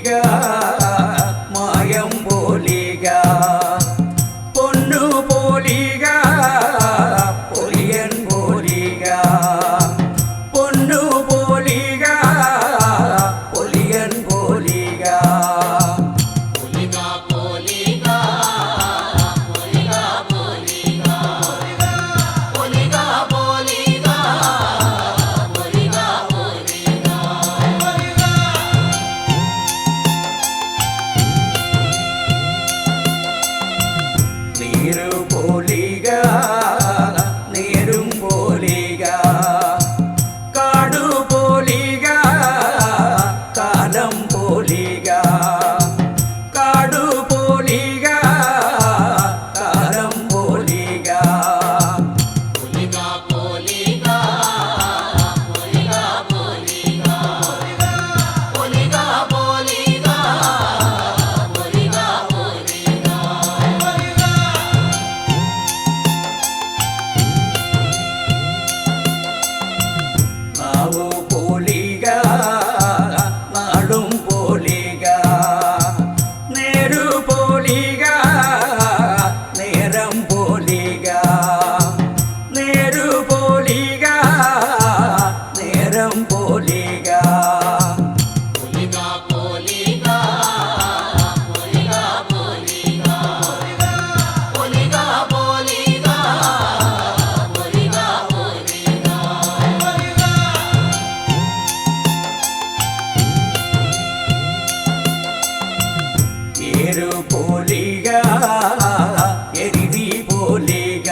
പോലിക മായം പോലിക പൊന്നു പോലിക പൊലിയൻ പോലിക പൊന്നു പോലിക പൊലിയൻ പോലിക നീരു പോലിക നീരും പോലിക കാടു പോലിക കാലം പോലിക കാടു പോലിക കാലം പോലിക നാവു പോലിക നാടും പോലിക നേരു പോലിക നേരം പോലിക നേരു പോലിക നേരം പോലിക ഏരു പോലിക എരിതി പോലിക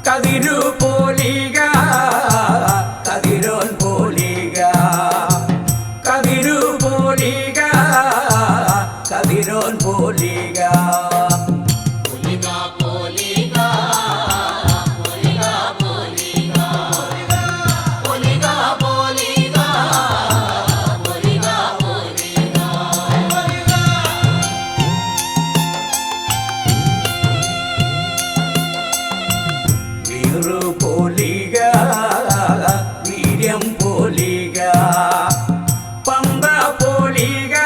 കതിരു പോലിക കതിരോൻ പോലിക കതിരു പോലിക കതിരോൻ പോലിക വീറു പോലിക വീര്യം പോലിക പന്ത പോലിക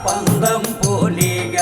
പന്തം പോലിക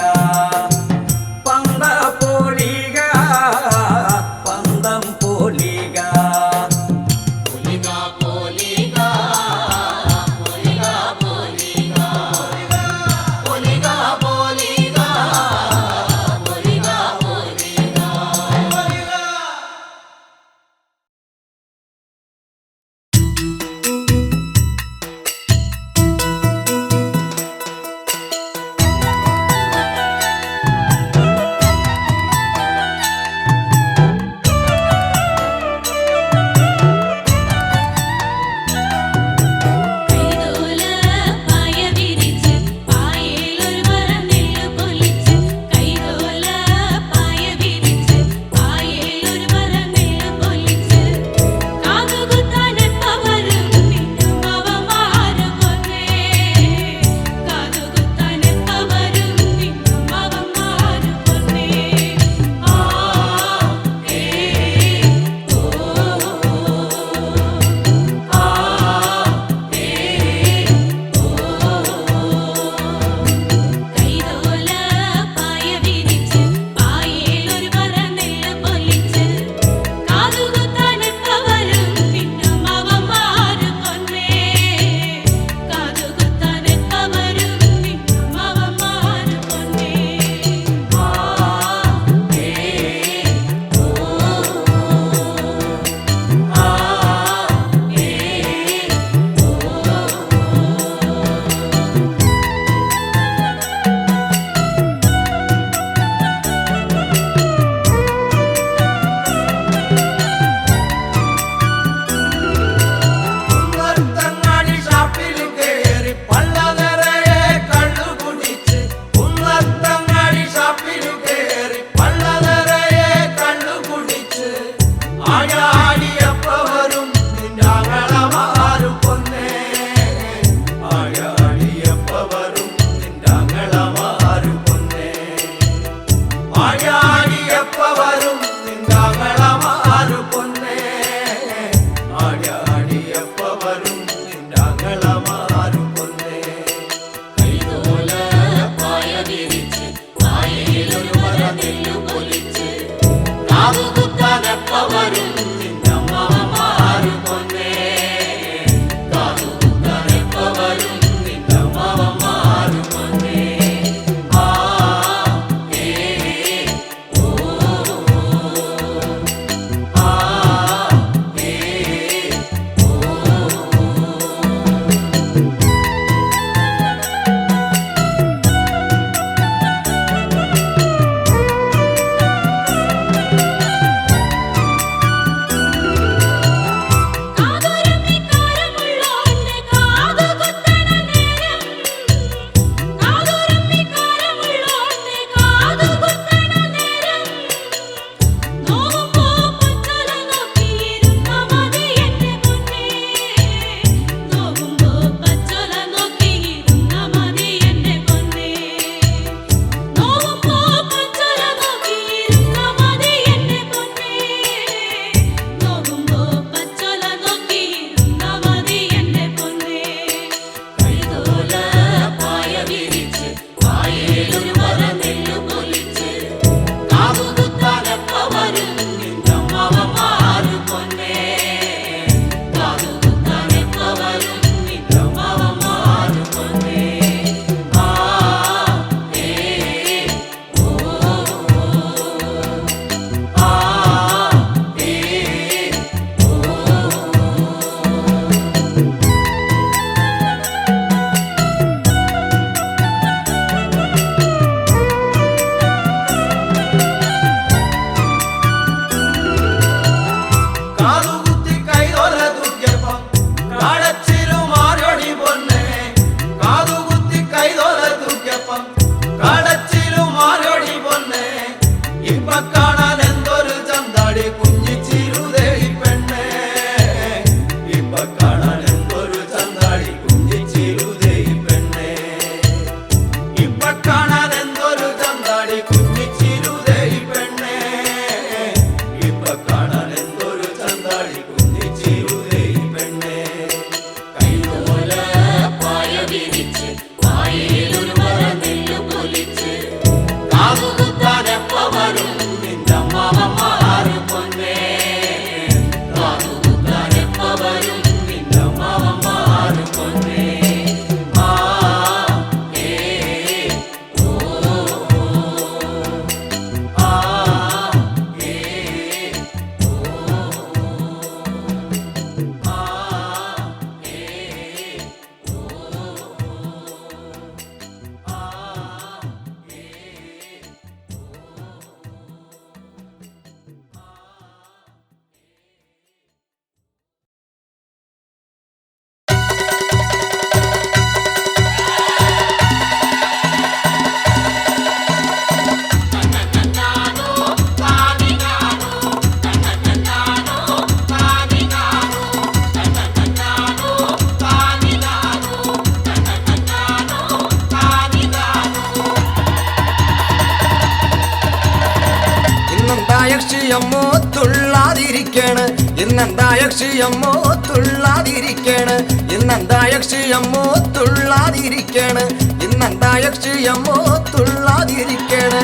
യക്ഷിയമ്മോ തുള്ളാതിരിക്കണ് ഇന്നെന്താ യക്ഷിയമ്മോ തുള്ളാതിരിക്കണ് ഇന്നെന്താ യക്ഷിയമ്മോ തുള്ളാതിരിക്കണ് ഇന്നെന്താ യക്ഷിയമ്മോ തുള്ളാതിരിക്കണ്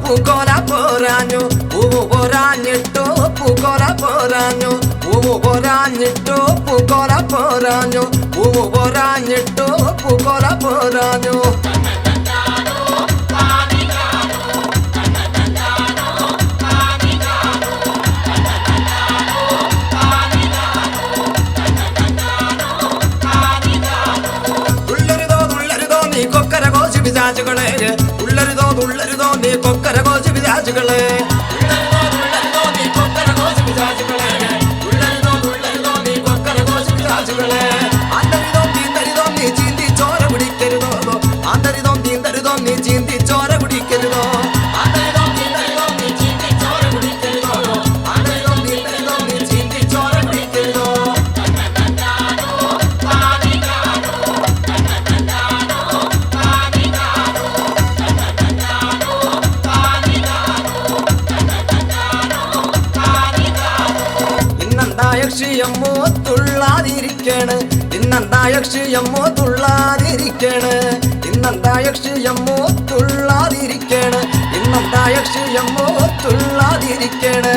പൂക്കോല പോരാഞ്ഞു പൂവ് പോരാഞ്ഞിട്ടോ പൂക്കോല പോരാഞ്ഞു പൂവ് പോരാഞ്ഞിട്ടോ പൂക്കോല പോരാഞ്ഞു പൂവ് പോരാഞ്ഞിട്ടോ പൂക്കോല പോരാഞ്ഞു നീ കൊക്കര കോശി പിശാചുകളെ ഉള്ളരുതോ തുള്ളരുതോ നീ കൊക്കര കോശി പിശാചുകളെ നീ കൊക്കര കോശി പിശാചുകളെ ഉള്ളരുതോ തുള്ളരുതോ നീ കൊക്കര കോശി പിശാചുകളെ ആന്തരിതോ തീന്തരിതോ നീ ചീന്തി ചോര കുടിക്കരുതോ ആന്തരിതോ തീന്തരിതോ നീ ചീന്തി ചോര കുടിക്കരുതോ ആന്തരിതോ തീന്തരിതോ നീ ചീന്തി ചോര കുടിക്കരുതോ ആന്തരിതോ തീന്തരിതോ നീ ചീന്തി ചോര കുടിക്കരുതോ യക്ഷിയമ്മോ തുള്ളാതിരിക്കണ് ഇന്നെന്താ യക്ഷിയമ്മോ തുള്ളാതിരിക്കണ് ഇന്നെന്താ യക്ഷിയമ്മോ തുള്ളാതിരിക്കണ് ഇന്നെന്താ യക്ഷിയമ്മോ തുള്ളാതിരിക്കണ്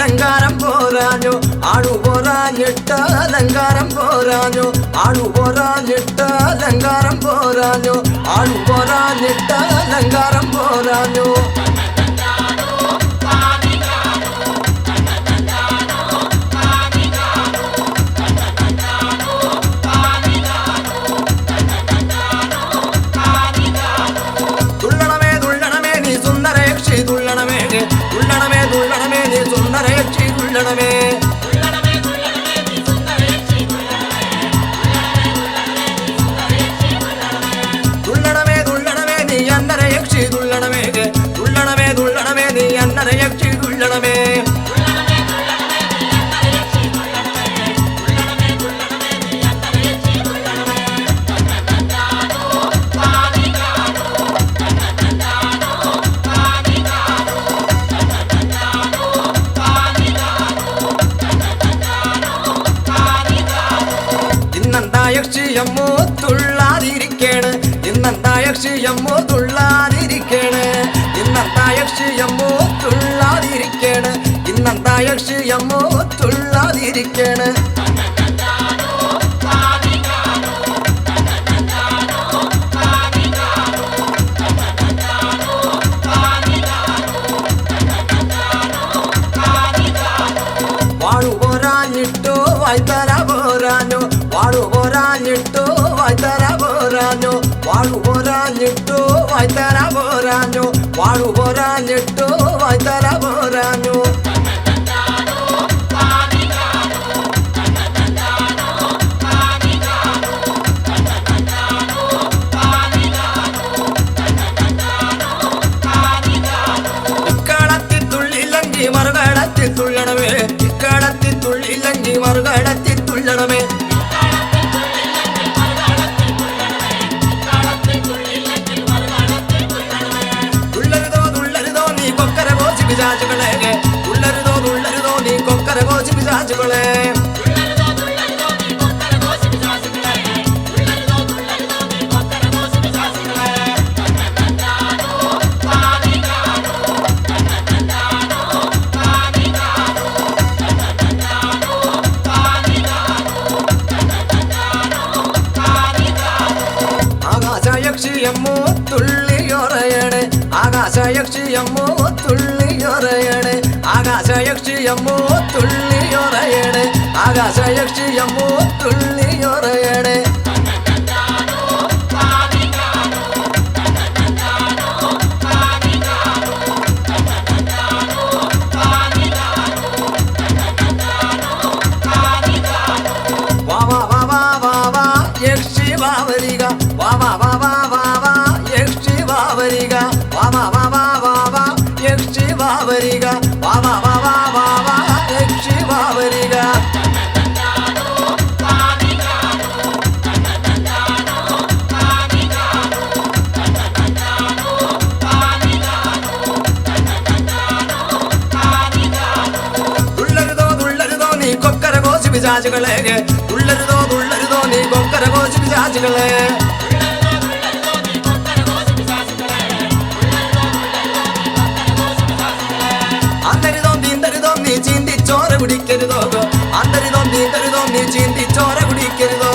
അലങ്കാരം പോരാഞ്ഞു ആടു പോരാഞ്ഞിട്ട അലങ്കാരം പോരാഞ്ഞു ആടു പോരാഞ്ഞിട്ട അലങ്കാരം പോരാഞ്ഞു ആടു പോരാഞ്ഞിട്ട അലങ്കാരം പോരാഞ്ഞു തുള്ളണമേ തുള്ളണമേ നീ സുന്ദര യക്ഷി തുള്ളണമേ തുള്ളണമേ തുള്ളണമേ നീ സുന്ദര യക്ഷി തുള്ളണമേ തുള്ളണമേ തുള്ളണമേ നീ അന്നര യക്ഷി തുള്ളണമേ തുള്ളണമേ തുള്ളണമേ നീ അന്നര യക്ഷി തുള്ളണമേ യക്ഷിയമ്മോ തുള്ളാതിരിക്കണ് ഇന്നെന്താ യക്ഷിയമ്മോ തുള്ളാതിരിക്കണ് ഇന്നെന്താ യക്ഷിയമ്മോ തുള്ളാതിരിക്കണ് ഇന്നെന്താ യക്ഷിയമ്മോ തുള്ളാതിരിക്കണ് വാഴു പോരാഞ്ഞിട്ടോ വായ്ത്തര പോരാഞ്ഞു വാഴു പോരാഞ്ഞിട്ടോ വായ്ത്തര പോരാഞ്ഞു വാഴു പോരാഞ്ഞിട്ടോ വായ്ത്തര പോരാഞ്ഞു വാഴു പോരാഞ്ഞിട്ടോ വായ്ത്തര പോരാഞ്ഞു ഇക്കടത്തി തുള്ളിലങ്കി മറുകടത്തി തുള്ളണമേ ഇക്കടത്തി തുള്ളിലങ്കി മറുകടത്തി തുള്ളണമേ തുള്ളരുതോ തുള്ളരുതോ നീ കൊക്കര കോശി പിശാചുകളെ തുള്ളരുതോ തുള്ളരുതോ നീ കൊക്കര കോശി പിശാചുകളെ യക്ഷിയമ്മോ തുള്ളിയൊറയണ് ആകാശയക്ഷിയമ്മോ തുള്ളിയൊറയണ് ആകാശയക്ഷിയമ്മോ തുള്ളിയൊറയണ് ആകാശയക്ഷിയമ്മോ തുള്ളിയൊറയണ് വരിക വാ വാ വാ വാ വാ വാ യക്ഷി വാ വരിക വാ വാ വാ വാ വാ വാ യക്ഷി വാ വരിക പിശാചുകളെ തുള്ളരുതോ നീ കൊക്കര കോശി പിശാചുകളെ അന്തരിതോ നീ ചീന്തിച്ചോര കുടിക്കരുതോ അന്തരിതോ നീ ചീന്തിച്ചോര കുടിക്കരുതോ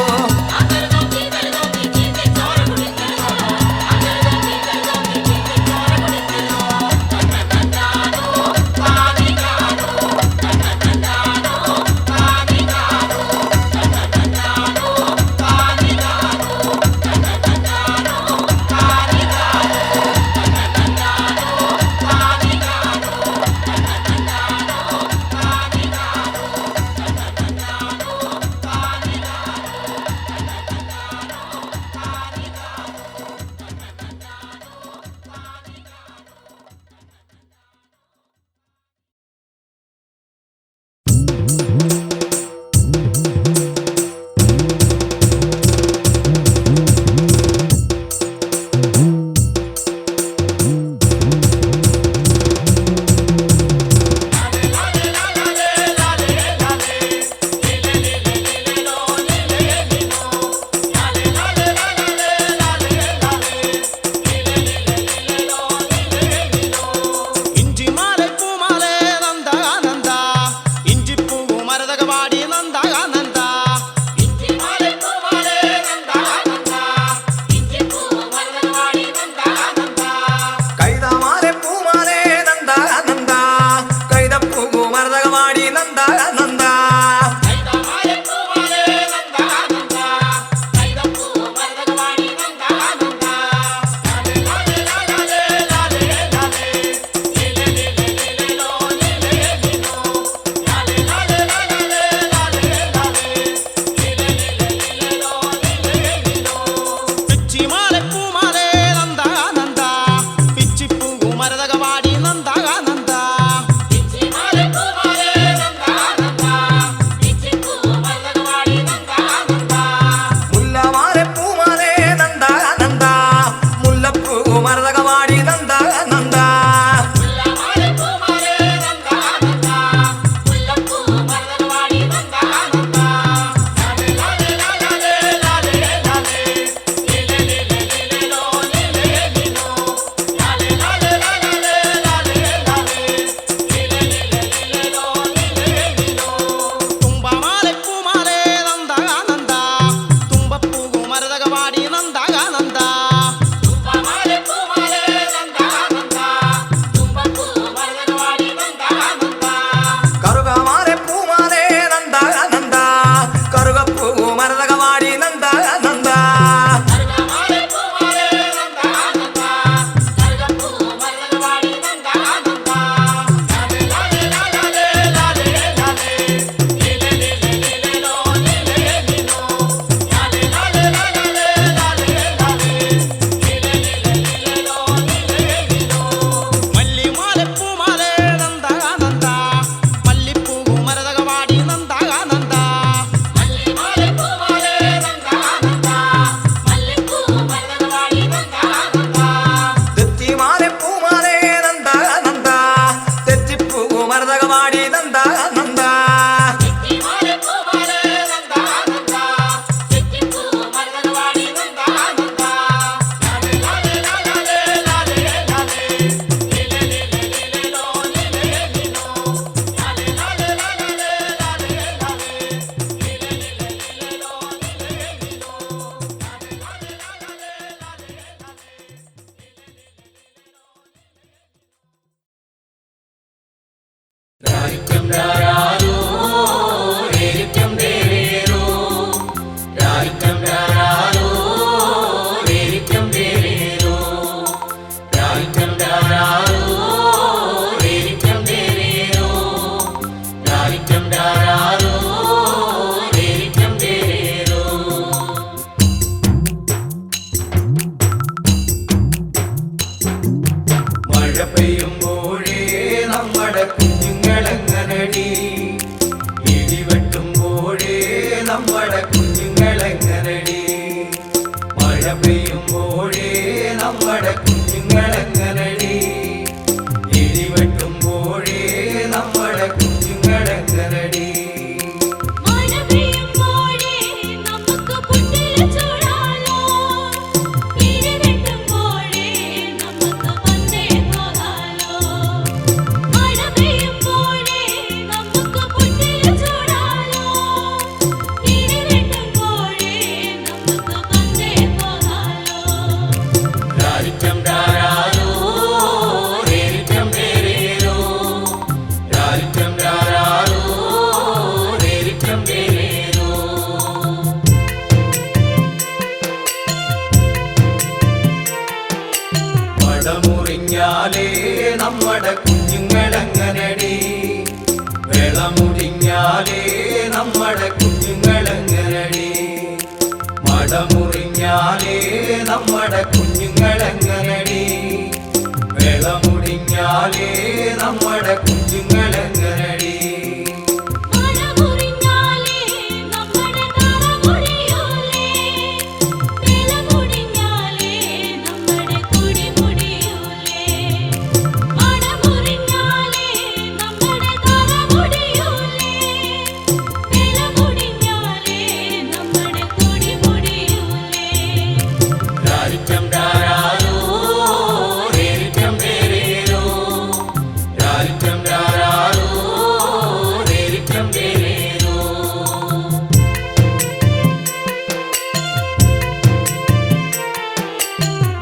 പെയ്യുമ്പോഴേ നമ്മുടെ കുഞ്ഞുങ്ങളെങ്ങനടി, ഇടിവെട്ടുമ്പോഴേ നമ്മുടെ കുഞ്ഞുങ്ങളെങ്ങനടി, മഴ പെയ്യുമ്പോഴേ നമ്മുടെ കുഞ്ഞുങ്ങളെങ്ങനടി, ഇടിവെട്ടുമ്പോഴേ നമ്മുടെ കുഞ്ഞുങ്ങളെങ്ങനടി. മുറിഞ്ഞാലേ നമ്മുടെ കുഞ്ഞുങ്ങളെങ്ങനടി, വെളമുടിഞ്ഞാലേ നമ്മുടെ കുഞ്ഞുങ്ങളെങ്ങനടി, മടമുറിഞ്ഞാലേ നമ്മുടെ കുഞ്ഞുങ്ങളെങ്ങനടി, വെളമുടിഞ്ഞാലേ നമ്മുടെ കുഞ്ഞുങ്ങളെങ്ങനടി.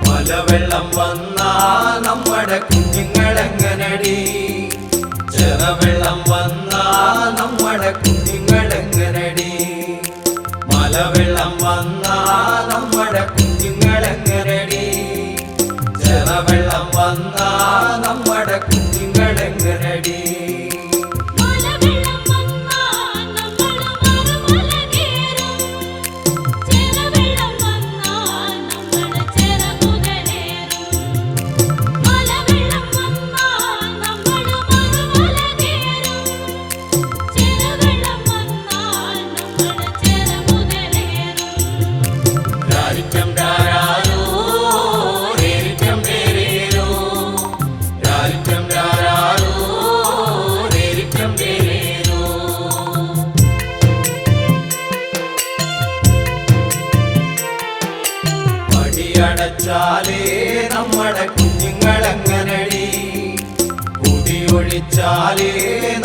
മലവെള്ളം വന്നാ നമ്മുടെ കുഞ്ഞുങ്ങളെങ്ങനടി, ചെറവെള്ളം വന്നാ നമ്മുടെ കുഞ്ഞുങ്ങളെങ്ങനടി, മലവെള്ളം വന്നാ നമ്മുടെ കുഞ്ഞുങ്ങളെങ്ങനടി, ചെറവെള്ളം വന്നാ നമ്മുടെ കുഞ്ഞുങ്ങളെങ്ങനടി. അടച്ചാലേ നമ്മുടെ കുഞ്ഞുങ്ങളെങ്ങനടി, കുടിയൊഴിച്ചാലേ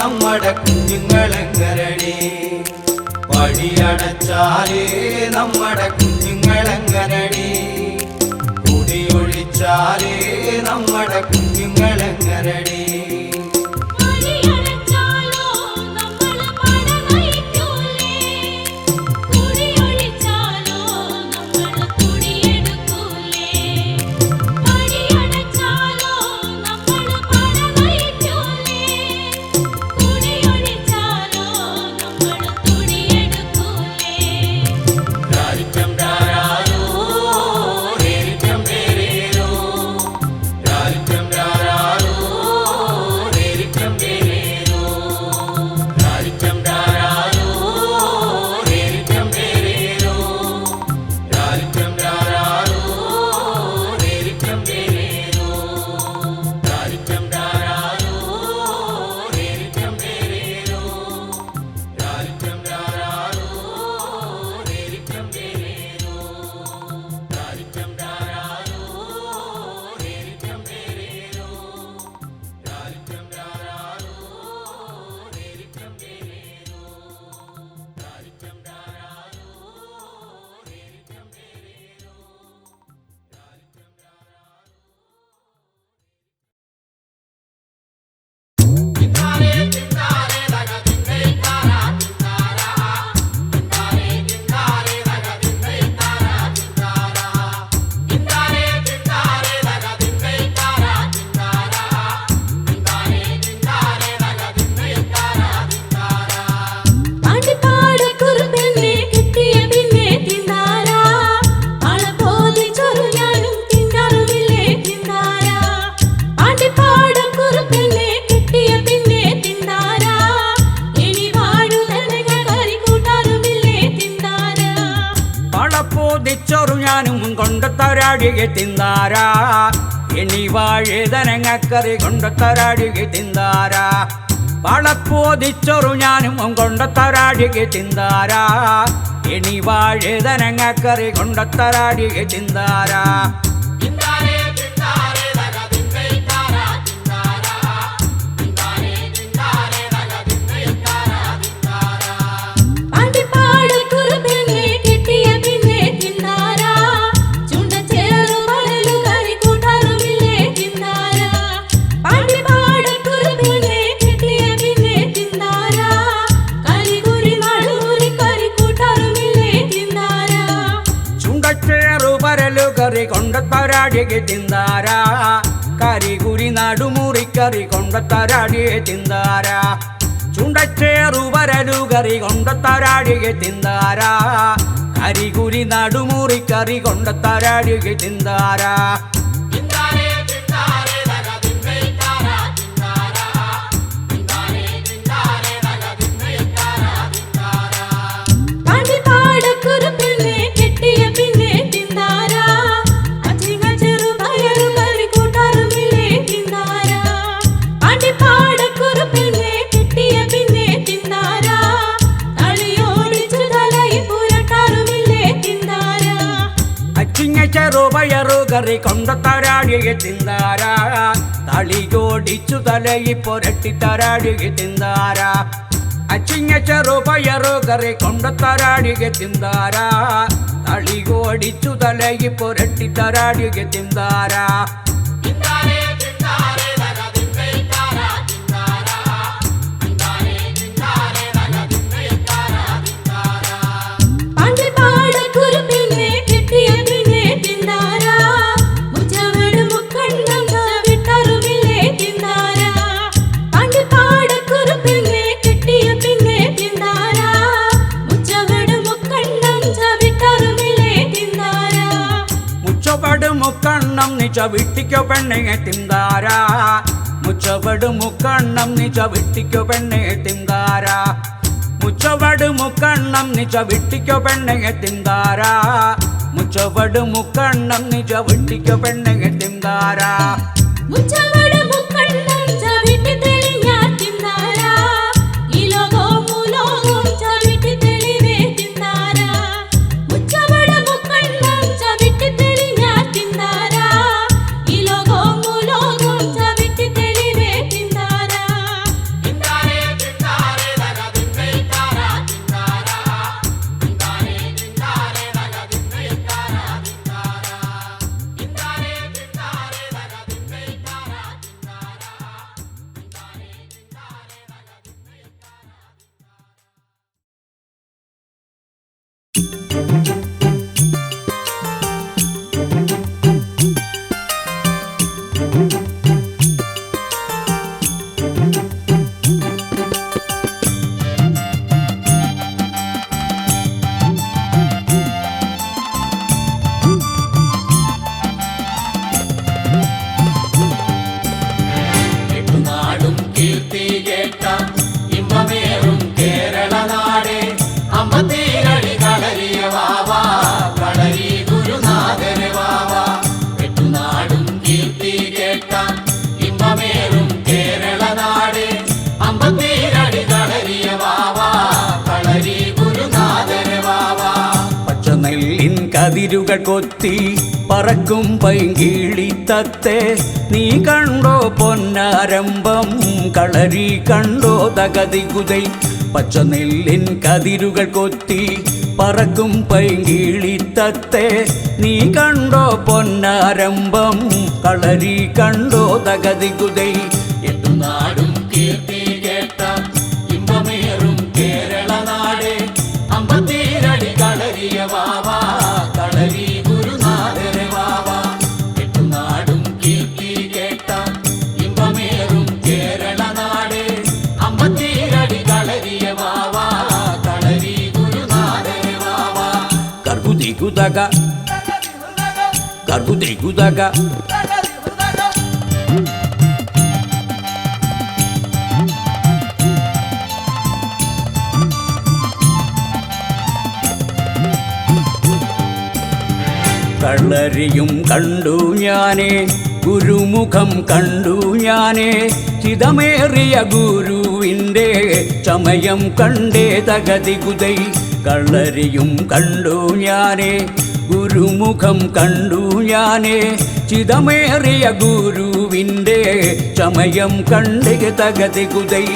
നമ്മുടെ കുഞ്ഞുങ്ങളെങ്ങനടി, വഴിയടച്ചാലേ നമ്മുടെ കുഞ്ഞുങ്ങളെങ്ങനടി, കുടിയൊഴിച്ചാലേ നമ്മുടെ കുഞ്ഞുങ്ങളെങ്ങനടി. കൊണ്ടത്തരാടിಗೆ ತಿಂದಾರ ಎಣ್ಣಿ വാഴേതനങ്ങക്കറി കൊണ്ടത്തരാടിಗೆ ತಿಂದಾರ വളപ്പോദിച്ചൊരു ഞാനും കൊണ്ടത്തരാടിಗೆ ತಿಂದಾರ ಎಣ್ಣಿ വാഴേതനങ്ങക്കറി കൊണ്ടത്തരാടിಗೆ ತಿಂದಾರ ಕರಿ ಕೊಂಡತ್ತರಾಡಿಗೆ ತಿಂದಾರ ಕರಿಗುರಿ ನಡುಮುರಿ ಕರಿ ಕೊಂಡತ್ತರಾಡಿಗೆ ತಿಂದಾರ ಚುಂಡಚ್ಚೇರು ಬರಲು ಗರಿ ಕೊಂಡತ್ತರಾಡಿಗೆ ತಿಂದಾರ ಕರಿಗುರಿ ನಡುಮುರಿ ಕರಿ ಕೊಂಡತ್ತರಾಡಿಗೆ ತಿಂದಾರ ಬಯರು ಗರಿ ಕೊಂಡತ್ತರಾಡಿಗೆ ತಿಂದಾರ ತಳಿಗೋಡಿಚ್ಚು ತಲೆಯಿ ಪೊರಟ್ಟಿ ತರಾಡಿಗೆ ತಿಂದಾರ ಅಚ್ಚಿಂಗಚರು ಬಯರು ಗರಿ ಕೊಂಡತ್ತರಾಡಿಗೆ ತಿಂದಾರ ತಳಿಗೋಡಿಚ್ಚು ತಲೆಯಿ ಪೊರಟ್ಟಿ ತರಾಡಿಗೆ ತಿಂದಾರ മുക്കണ്ണം നിച്ച വിട്ടിക്കോ പെണ്ണെ തിന്താര മുച്ചവട് മുക്കണ്ണം നിച്ച വിട്ടിക്കോ പെണ്ണെ തിന്താര മുച്ചവട് മുക്കണ്ണം നിച്ച വിട്ടിക്കോ പെണ്ണെ തിന്താര മുച്ചവട് മുക്കണ്ണം നിച്ച വിട്ടിക്കോ പെണ്ണെ തിന്താര കതിരുകൾ കൊത്തി പറക്കും പൈങ്കിളിത്തത്തെ നീ കണ്ടോ പൊന്നാരംഭം കളരി കണ്ടോ തകതികുതൈ പച്ചനെല്ലിൻ കതിരുകൾ കൊത്തി പറക്കും പൈങ്കിളിത്തത്തെ നീ കണ്ടോ പൊന്നാരംഭം കളരി കണ്ടോ തകതികുതൈ എട്ടുനാടും കീർത്തി കേട്ട ഇമ്പമേറും കേരള നാട് അമ്പത്തീരടി കളരിയ വാവാ കളരി ഗുരുനാഥരെ വാവാ എട്ടുനാടും കീർത്തി കേട്ട ഇമ്പമേറും കേരള നാട് അമ്പത്തീരടി കളരിയ വാവാ കളരി ഗുരുനാഥരെ വാവാ കർഗുദികുതക കർഗുദികുതക കളരിയും കണ്ടു ഞാനേ, ഗുരുമുഖം കണ്ടു ഞാനേ, ചിതമേറിയ ഗുരുവിൻ്റെ ചമയം കണ്ടേ തകതികുതൈ. കളരിയും കണ്ടു ഞാനേ, ഗുരുമുഖം കണ്ടു ഞാനേ, ചിതമേറിയ ഗുരുവിൻ്റെ ചമയം കണ്ടേ തകതികുതൈ.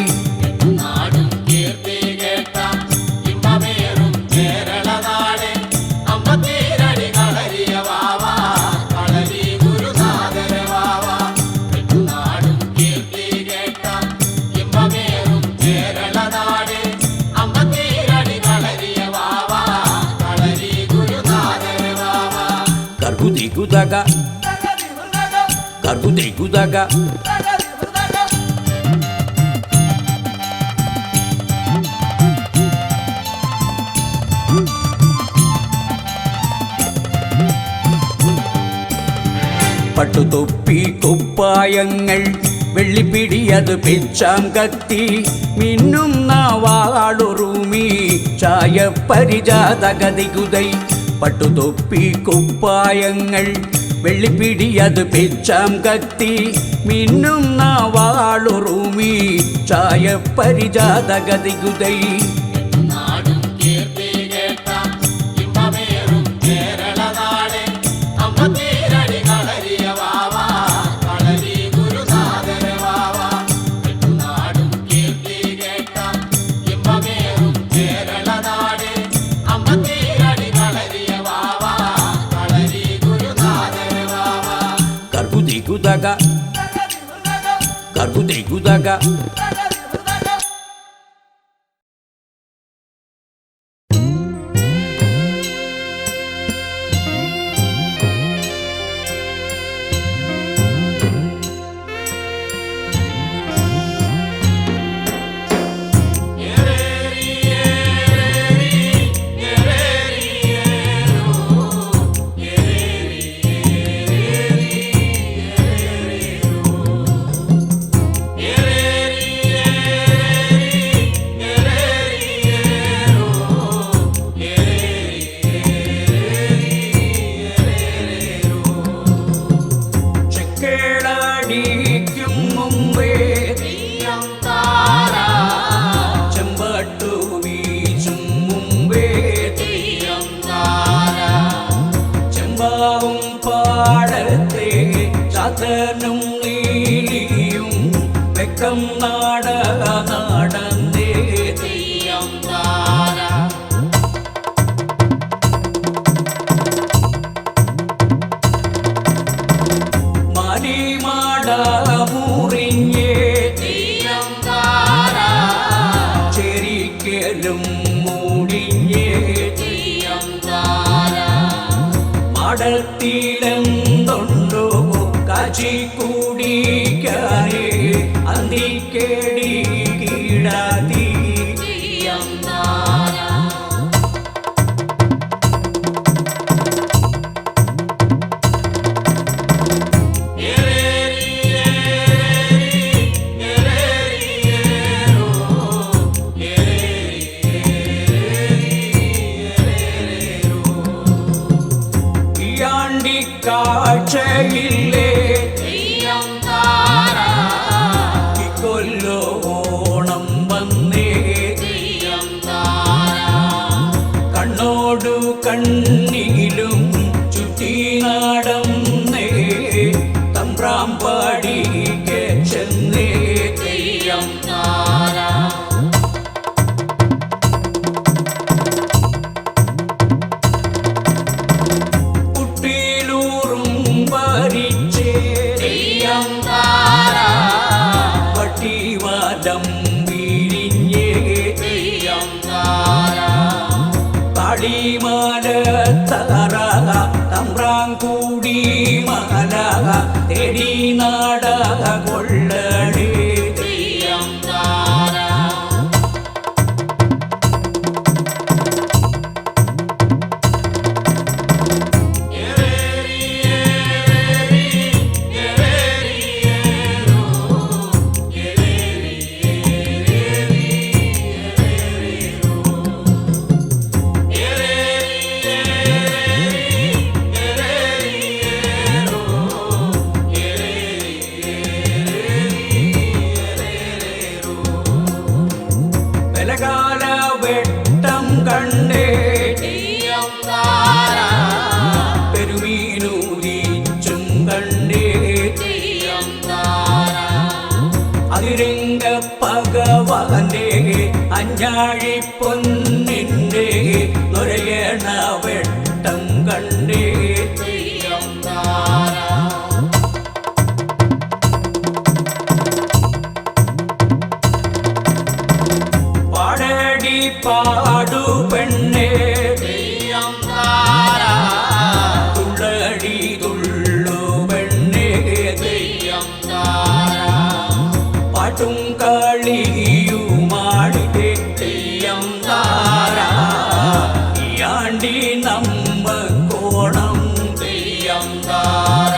Garbudigu-daga, garbudigu-daga, പട്ടുതൊപ്പി കുപ്പായങ്ങൾ വെള്ളിപ്പിടിയത് പിച്ചാങ്കത്തി മിന്നുന്ന വാളുറുമി ചായപ്പരിജാതകതികുതൈ. പട്ടുതൊപ്പി കുപ്പായങ്ങൾ വെള്ളിപ്പിടിയത് പിച്ചാങ്കത്തി മിന്നുന്ന വാളുറുമി ചായപ്പരിജാതകതികുതൈ. Garbudigu-daga, garbudigu-daga. മടത്തിലെന്തുണ്ടോ കാച്ചിക്കൂടിക്കാനേ അന്തിക്കേടി കീഴാതി. കാഴ്ചയില്ലേ ഇക്കൊല്ലോ ഓണം വന്നേ, കണ്ണോടു കണ്ണിലും ചുറ്റി നടന്നേ, തമ്പ്രാമ്പാടിക്ക് ചെന്നേ. പട്ടിവാദം വിരിഞ്ഞേ കാളിമാല തറ തമ്പ്രാങ്കൂടി മല തേടി നാട കൊള്ളടേ. അതിരിങ്ക ഭഗവാന്റെ അഞ്ഞാഴി പൊന്നിന്റെ നുരയണ വെട്ടം കണ്ടേ പാടടി പാടു പെണ്ണേ തുള്ളടി തുള്ളു പെണ്ണേ പാട്ടും കളിയുമാടിതേ തെയ്യം താര ആണ്ടി നമ്മ കോണം തെയ്യം താര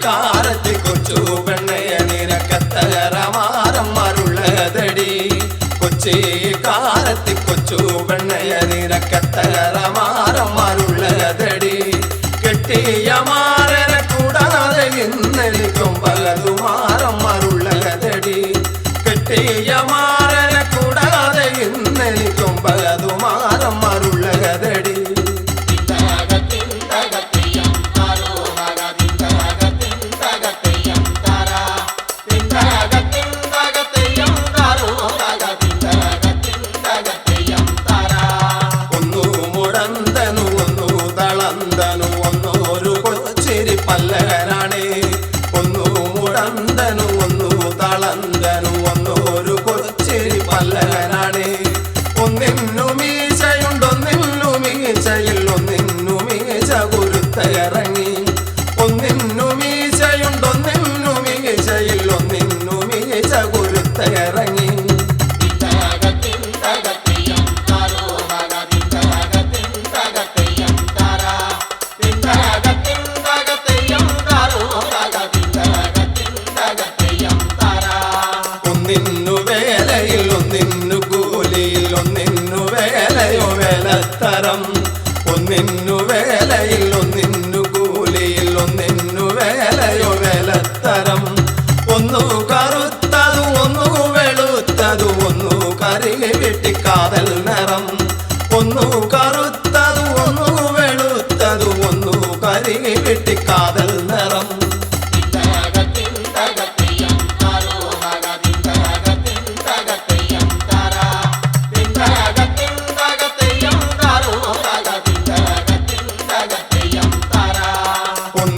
കാരത്തി കൊച്ചു പെണ്ണയ നിരക്കത്തകരമാരന്മാരുള്ളതടി കൊച്ചി കാരത്തി കൊച്ചു പെണ്ണയ നിരക്കത്തകരമാരന്മാരുള്ളതടി കെട്ടിയ മാരനെ കൂടാതെ ഇന്നെനിക്കും പലതുമാരന്മാരുള്ളതടി കെട്ടിയ മാരനെ കൂടാതെ ഇന്നെനിക്കും പലതുമാരന്മാരുള്ളതടി പല്ലരാണേ ഒന്നു മുടന്തനു ഒന്നു തളന്തനു ഒന്നൊരു കൊച്ചിരി പല്ലരാണേ ഒന്നിന്നു മീശയുണ്ടൊന്നിന്നു മീശയിൽ ഒന്നിന്നു മീശ കുരുത്തയിറങ്ങി ഒന്നിന്നു മീശയുണ്ടൊന്നിന്നു മീശയിൽ ഒന്നിന്നു മീശ കുരുത്തയിറങ്ങി ഒന്നിന്നു വേലയിൽ ഒന്നിന്നു കൂലിയിൽ ഒന്നിന്നു വേലയോ വേലത്തരം ഒന്നിന്നു വേലയിൽ ഒന്നിന്നു കൂലിയിൽ ഒന്നിന്നു വേലയോ വേലത്തരം ഒന്നു കറുത്തതു ഒന്നു വെളുത്തതു ഒന്നു കറികി വെട്ടിക്കാതൽ നിറം ഒന്നു കറുത്തതു ഒന്നു വെളുത്തതു ഒന്നു കറികി വെട്ടിക്കാതൽ നിറം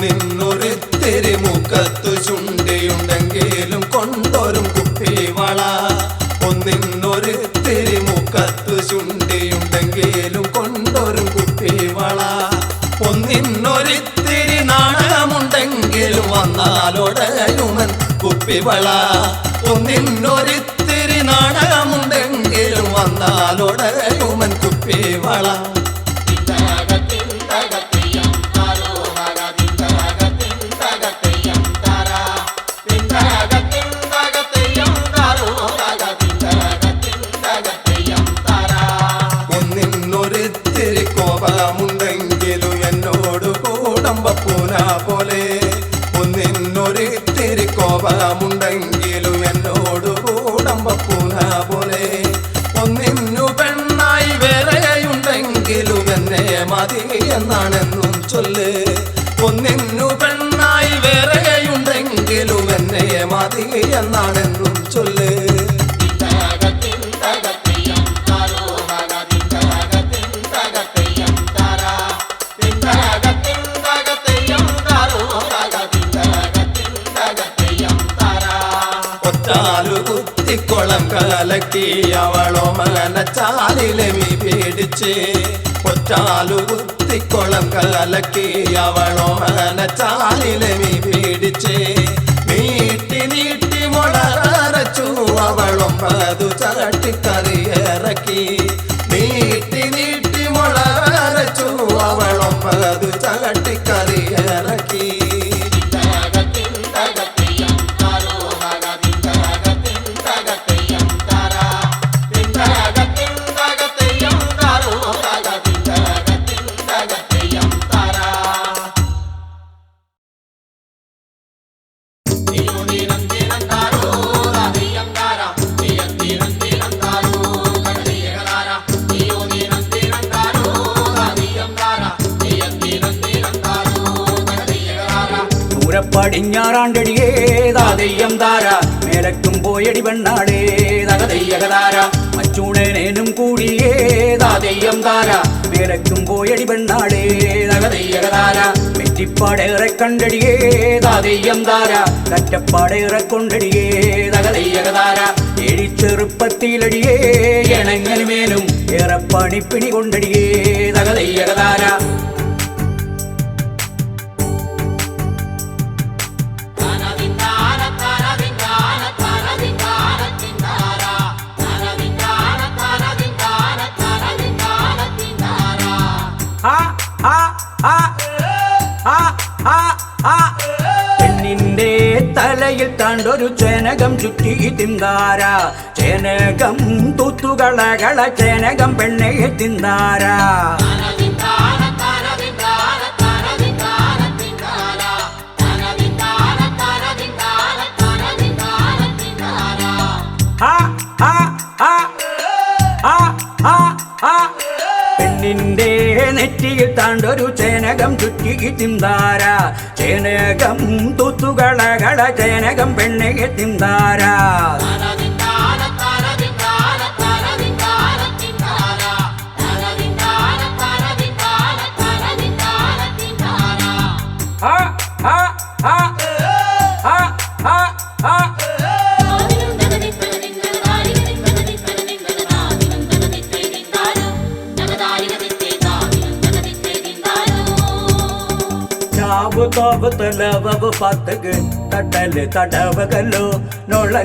ഒന്നിന്നൊരിത്തിരി മുഖത്തു ചുണ്ടിയുണ്ടെങ്കിലും കൊണ്ടൊരും കുപ്പിവള ഒന്നിന്നൊരിത്തിരി മുഖത്തു ചുണ്ടിയുണ്ടെങ്കിലും കൊണ്ടൊരും കുപ്പിവള ഒന്നിന്നൊരിത്തിരി നാണയമുണ്ടെങ്കിലും വന്നാലൊടയുമൻ കുപ്പിവള ഒന്നിന്നൊരിത്തിരി നാണയമുണ്ടെങ്കിലും വന്നാലൊടയുമൻ കുപ്പിവള ഒന്നിന്നൊരിത്തിരി കോപമുണ്ടെങ്കിലും എന്നോട് കൂടമ്പൂന പോലെ ഒന്നിന്നൊരിത്തിരി കോപമുണ്ടെങ്കിലും എന്നോട് കൂടമ്പൂന പോലെ ഒന്നിന്നു പെണ്ണായി വേറെയുണ്ടെങ്കിലും എന്നെ മതി എന്നാണെന്നും ചൊല്ല് ഒന്നിന്നു പെണ്ണായി വേറെയുണ്ടെങ്കിലും എന്നെ മതി എന്നാണെന്നും ചൊല്ല് Thank you. ഒറ്റാലു കുത്തിക്കുളം കലക്കി അവളോ മനച്ചാലിലെ മീ പേടിച്ച് ഒറ്റാലു കുത്തിക്കുളം കലക്കി അവളോ മനച്ചാലിലെ മീ പേടിച്ച് നീട്ടി നീട്ടി മുളരച്ചു അവളൊമ്പതു ചട്ടിക്കറിയിറക്കി നീട്ടി നീട്ടി മുളരച്ചു അവളൊമ്പതു ചട്ടിക്കറിയിറക്കി പടിഞ്ഞാറാണ്ടടിയേ താതെയ്യം താര മേലക്കും പോയടി പെണ്ണാടേ തകതെയ്യകതാര മച്ചൂണേനും കൂടിയേ താതെയ്യം താര മേലക്കും പോയടി പെണ്ണാടേ തകതെയ്യകതാര മെറ്റിപ്പാടേറെ കണ്ടടിയേ താതെയ്യം താര കറ്റപ്പാടേറെ കൊണ്ടടിയേ തകതെയ്യകതാര എടിച്ചെറുപ്പത്തിലടിയേ എണങ്ങനുമേലും ഏറെ പണിപ്പിണി കൊണ്ടടിയേ തകതെയ്യകതാര പെണ്ണിന്റെ തലയിൽ താണ്ടൊരു ചേനകം ചുറ്റി തിന്താര ചേനകം തൂത്തുകളകള ചേനകം പെണ്ണെ തിന്താര പെണ്ണിന്റെ നെറ്റിയിൽ താണ്ടൊരു ചേനകം ചുറ്റി തിന്താര ചേനകം തൂത്തുകളകള ചേനകം പെണ്ണെ തിന്താര തലവു പത്തുക്ക് തട്ടല് തടവകല്ലോ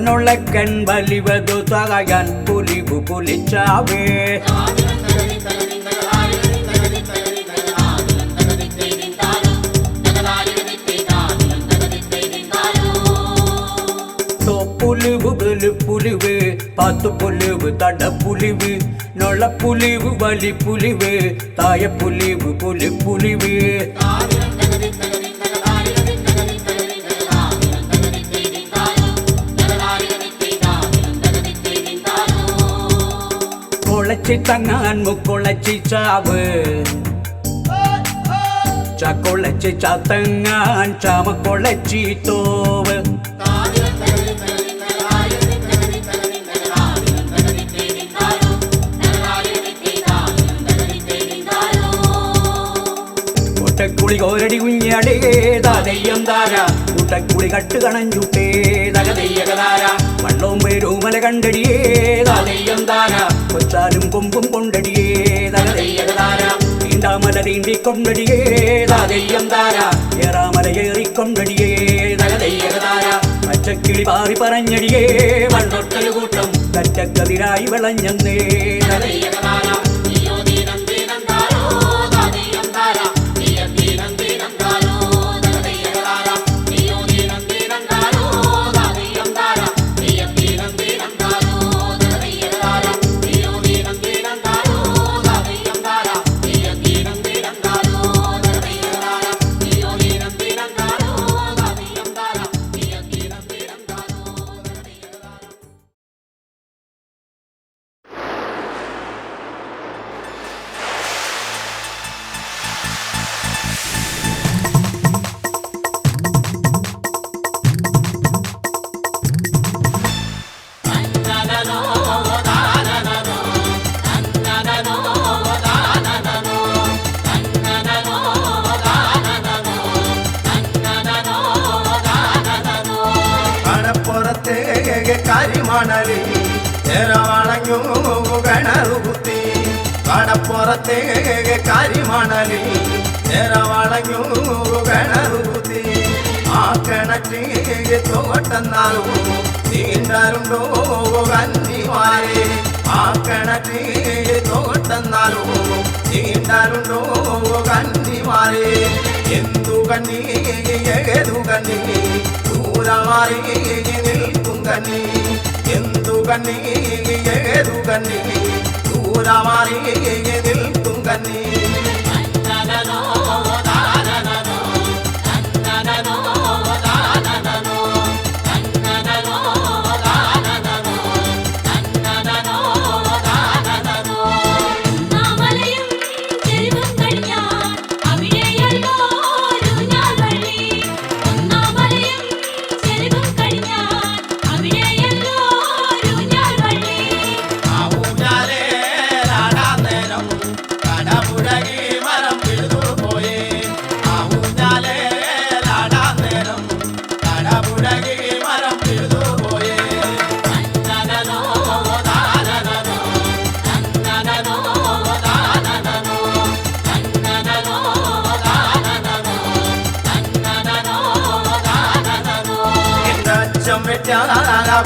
നൊള്ളക്കൻ വലിവതു തകയാൻ പുലിവു പുലിച്ചാവേ പുലിവ് പത്തു പുലിവ് തടപ്പുലിവ് നൊള്ളപ്പുലിവ് വലിപ്പുലിവ് തായപ്പുലിവ് പുലിപ്പുലിവ് കൊളച്ചി തങ്ങാൻ മുക്കൊളച്ചി ചാവ് ചക്കൊളച്ചി ചാത്തങ്ങാൻ ചാമക്കൊളച്ചി തോവ് കുളി കോരടി കുഞ്ഞടേ താതെയ്യം താര കൂട്ടക്കുളി കട്ട് കണഞ്ചുട്ടേ തകതെയ്യകതാര വള്ളവും പേരുമല കണ്ടടിയേ താതെയ്യം താര കൊച്ചാലും കൊമ്പും കൊണ്ടടിയേ തകതെയ്യകതാര നീണ്ടാമല നീണ്ടിക്കൊണ്ടടിയേ താതെയ്യം താര ഏറാമല ഏറിക്കൊണ്ടടിയേ തകതെയ്യകതാര പച്ചക്കിളി പാറി പറഞ്ഞടിയേ വണ്ണൊട്ടൽ കൂട്ടം കറ്റക്കതിരായി വിളഞ്ഞന്നേ തകതെയ്യകതാര തോട്ടത്തെ കരിമണലിൽ നിറവളഞ്ഞു കിണറുകുത്തി ആ കിണറ്റിൽ തോട്ടെന്നാലോ നീണ്ടാറുണ്ടോ കന്നിമാരെ ആ കിണറ്റിൽ തോട്ടെന്നാലോ നീണ്ടാറുണ്ടോ കന്നിമാരെ എന്തു കണ്ണി ഏതു കണ്ണി ദൂരമാറി നിൽക്കും കണ്ണി എന്തു കണ്ണി ഏതു കണ്ണി ദൂരമാറി നിൽക്കും കണ്ണി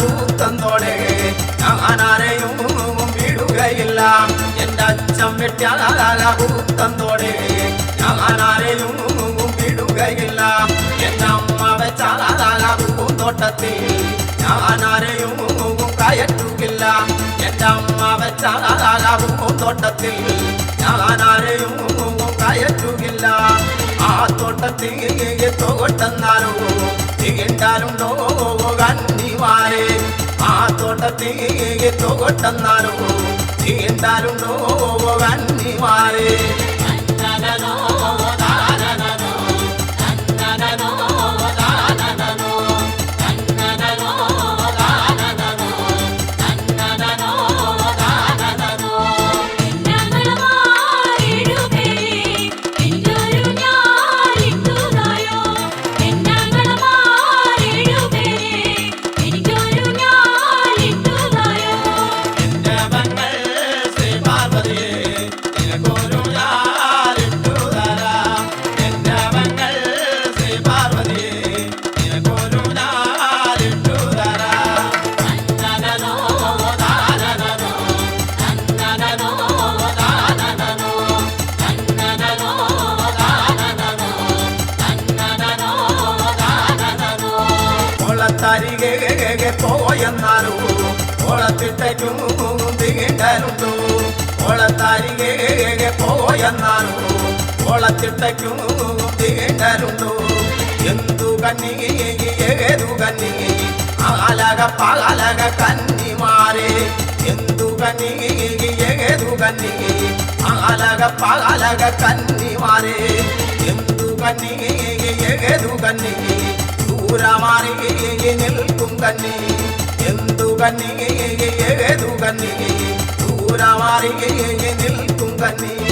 ഭൂത്തന്തോടെ ഞാനാരെയും വിടുകയില്ല എന്റെ അച്ഛൻ വെട്ടാല ഭൂത്തന്തോടെ ഞാനാരെയും വിടുകയില്ല എന്റെ അമ്മ വെച്ചാല പൂന്തോട്ടത്തിൽ ഞാനാരെയും കയറ്റുകില്ല എന്റെ അമ്മ വെച്ചാല പൂന്തോട്ടത്തിൽ ഞാനാരെയും കയറ്റുകില്ല ആ തോട്ടത്തിൽ തോട്ടെന്നാലോ തീണ്ടാലുണ്ടോ കന്നിമാരെ ആ തോട്ടത്തിൽ തോട്ടെന്നാലോ തീണ്ടാലുണ്ടോ കന്നിമാരെ തരികെ പോയെന്നാലോ ഓളത്തിട്ടു തീണ്ടലുണ്ടോ ഓളത്തരികെ പോയെന്നാലോ ഓളത്തിട്ടു തീണ്ടലുണ്ടോ എന്തു കണ്ണി ഏതു കണ്ണി ആലക പാലക കന്നിമാരെ എന്തു കണ്ണി ഏതു കണ്ണി ആലക പാലക കന്നിമാരെ എന്തു കണ്ണി ഏതു കണ്ണി ദൂരമാറി നിൽക്കും കണ്ണി എന്തു കണ്ണി ഏതു കണ്ണി ദൂരമാറി നിൽക്കും കണ്ണി